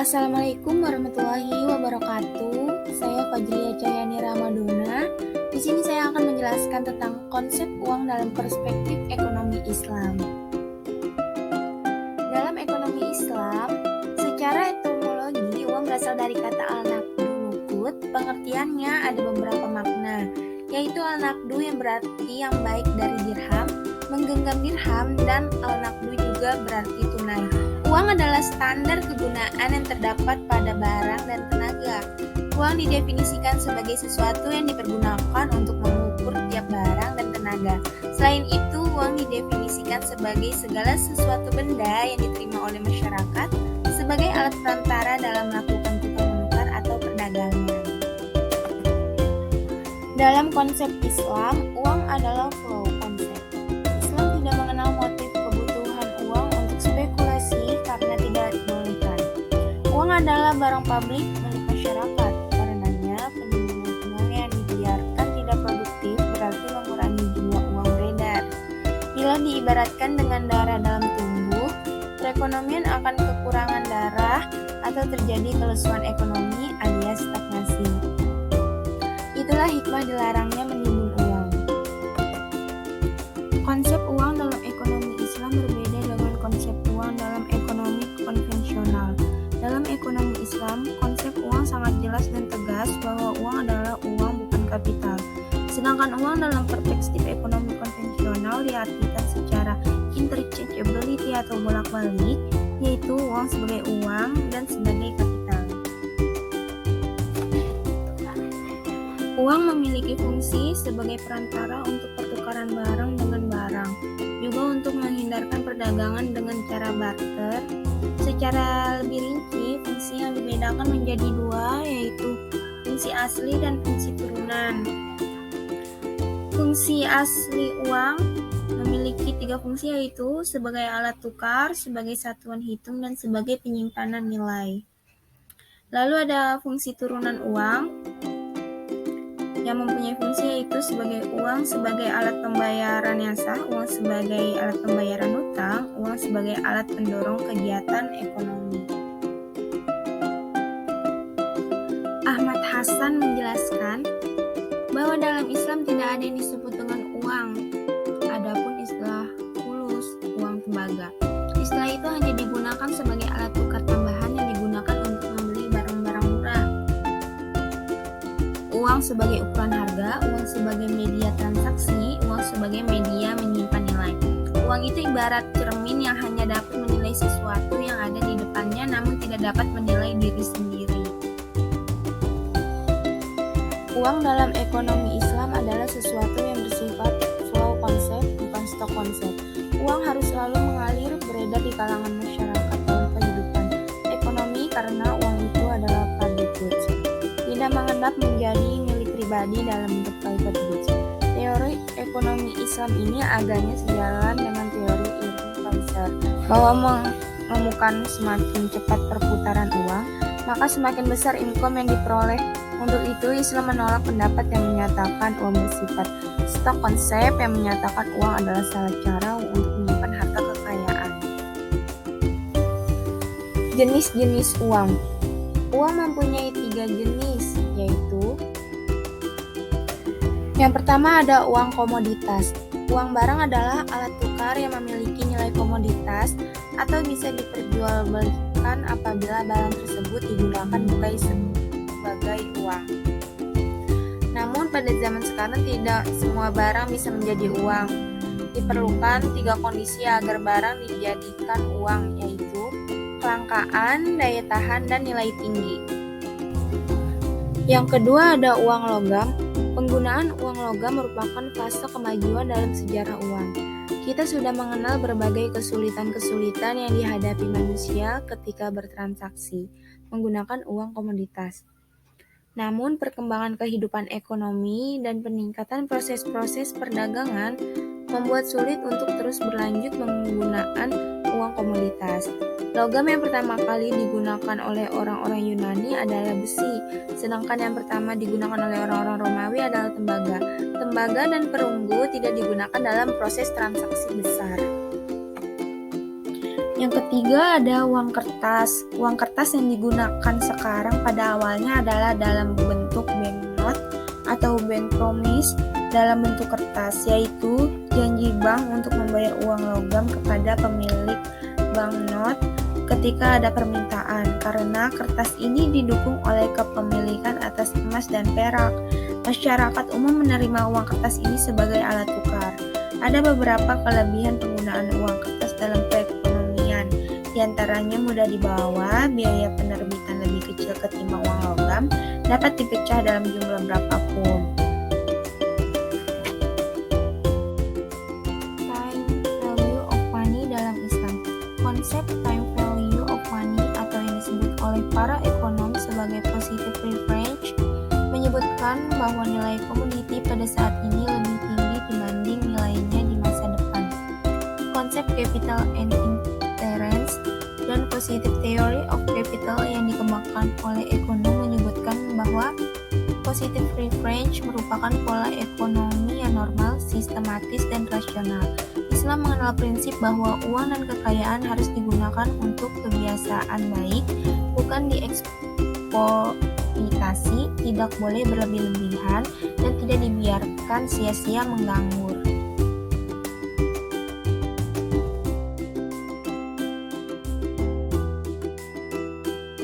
Assalamualaikum warahmatullahi wabarakatuh. Saya Fajriya Cahyani Ramadona. Di sini saya akan menjelaskan tentang konsep uang dalam perspektif ekonomi Islam. Dalam ekonomi Islam, secara etimologi uang berasal dari kata al-naqdu nukut. Pengertiannya ada beberapa makna, yaitu al-naqdu yang berarti yang baik dari dirham, menggenggam dirham, dan al-naqdu juga berarti tunai. Uang adalah standar kegunaan yang terdapat pada barang dan tenaga. Uang didefinisikan sebagai sesuatu yang dipergunakan untuk mengukur tiap barang dan tenaga. Selain itu, uang didefinisikan sebagai segala sesuatu benda yang diterima oleh masyarakat sebagai alat perantara dalam melakukan tukar-menukar atau perdagangan. Dalam konsep Islam, uang adalah flow konsep. Islam tidak mengenal motif kebutuhan uang untuk spekulasi karena tidak dibolehkan. Uang adalah barang publik milik masyarakat. Karenanya, penimbunan uang yang dibiarkan tidak produktif berarti mengurangi jumlah uang beredar. Bila diibaratkan dengan darah dalam tubuh, perekonomian akan kekurangan darah atau terjadi kelesuan ekonomi alias stagnasi. Itulah hikmah dilarangnya menimbun uang. Konsep uang dalam ekonomi Islam berbeda dengan konsep uang dalam ekonomi konvensional. Dalam ekonomi Islam, konsep uang sangat jelas dan tegas bahwa uang adalah uang bukan kapital. Sedangkan uang dalam perspektif ekonomi konvensional diartikan secara interchangeability atau bolak-balik, yaitu uang sebagai uang dan sebagai kapital. Uang memiliki fungsi sebagai perantara untuk pertukaran barang dengan barang, juga untuk menghindarkan perdagangan dengan cara barter. Secara lebih rinci, fungsi yang dibedakan menjadi dua, yaitu fungsi asli dan fungsi turunan. Fungsi asli uang memiliki tiga fungsi, yaitu sebagai alat tukar, sebagai satuan hitung, dan sebagai penyimpanan nilai. Lalu ada fungsi turunan uang yang mempunyai fungsi yaitu sebagai uang sebagai alat pembayaran yang sah, uang sebagai alat pembayaran hutang, uang sebagai alat pendorong kegiatan ekonomi. Ahmad Hasan menjelaskan bahwa dalam Islam tidak ada yang disebut dengan uang. Adapun istilah fulus, uang tembaga. Istilah itu hanya digunakan sebagai alat tukar tambahan yang digunakan untuk membeli barang-barang murah. Uang sebagai ukuran harga, uang sebagai media transaksi, uang sebagai media menyimpan nilai. Uang itu ibarat cermin yang hanya dapat menilai sesuatu yang ada di depannya namun tidak dapat menilai diri sendiri. Uang dalam ekonomi Islam adalah sesuatu yang bersifat flow konsep, bukan stok konsep. Uang harus selalu mengalir beredar di kalangan masyarakat dalam kehidupan ekonomi karena uang itu adalah public goods. Tidak mengendap menjadi milik pribadi dalam bentuk private goods. Teori ekonomi Islam ini agaknya sejalan dengan teori Irving Fisher bahwa menemukan semakin cepat perputaran uang, maka semakin besar income yang diperoleh. Untuk itu, Islam menolak pendapat yang menyatakan uang bersifat stok konsep yang menyatakan uang adalah salah cara untuk menyimpan harta kekayaan. Jenis-jenis uang. Uang mempunyai 3 jenis, yaitu yang pertama ada uang komoditas. Uang barang adalah alat tukar yang memiliki nilai komoditas atau bisa diperjualbelikan apabila barang tersebut digunakan bukan sebagai uang. Namun pada zaman sekarang tidak semua barang bisa menjadi uang. Diperlukan 3 kondisi agar barang dijadikan uang, yaitu kelangkaan, daya tahan, dan nilai tinggi. Yang kedua ada uang logam. Penggunaan uang logam merupakan fase kemajuan dalam sejarah uang. Kita sudah mengenal berbagai kesulitan-kesulitan yang dihadapi manusia ketika bertransaksi menggunakan uang komoditas. Namun perkembangan kehidupan ekonomi dan peningkatan proses-proses perdagangan membuat sulit untuk terus berlanjut menggunakan uang komoditas. Logam yang pertama kali digunakan oleh orang-orang Yunani adalah besi, sedangkan yang pertama digunakan oleh orang-orang Romawi adalah tembaga. Tembaga dan perunggu tidak digunakan dalam proses transaksi besar. Yang ketiga ada uang kertas. Uang kertas yang digunakan sekarang pada awalnya adalah dalam bentuk banknote atau bank promise dalam bentuk kertas, yaitu janji bank untuk membayar uang logam kepada pemilik banknote ketika ada permintaan. Karena kertas ini didukung oleh kepemilikan atas emas dan perak, masyarakat umum menerima uang kertas ini sebagai alat tukar. Ada beberapa kelebihan penggunaan uang kertas dalam perekonomian, di antaranya mudah dibawa, biaya penerbitan lebih kecil ketimbang uang logam, dapat dipecah dalam jumlah berapapun. Time value of money dalam Islam. Konsep time value of money atau yang disebut oleh para ekonom sebagai positive reference menyebutkan bahwa nilai komoditi pada saat ini lebih tinggi dibanding nilainya di masa depan. Konsep capital and interest dan positive theory of capital yang dikembangkan oleh ekonom menyebutkan bahwa positive reference merupakan pola ekonomi yang normal, sistematis, dan rasional. Islam mengenal prinsip bahwa uang dan kekayaan harus digunakan untuk kebiasaan baik, bukan dieksploitasi, tidak boleh berlebih-lebihan, dan tidak dibiarkan sia-sia mengganggu.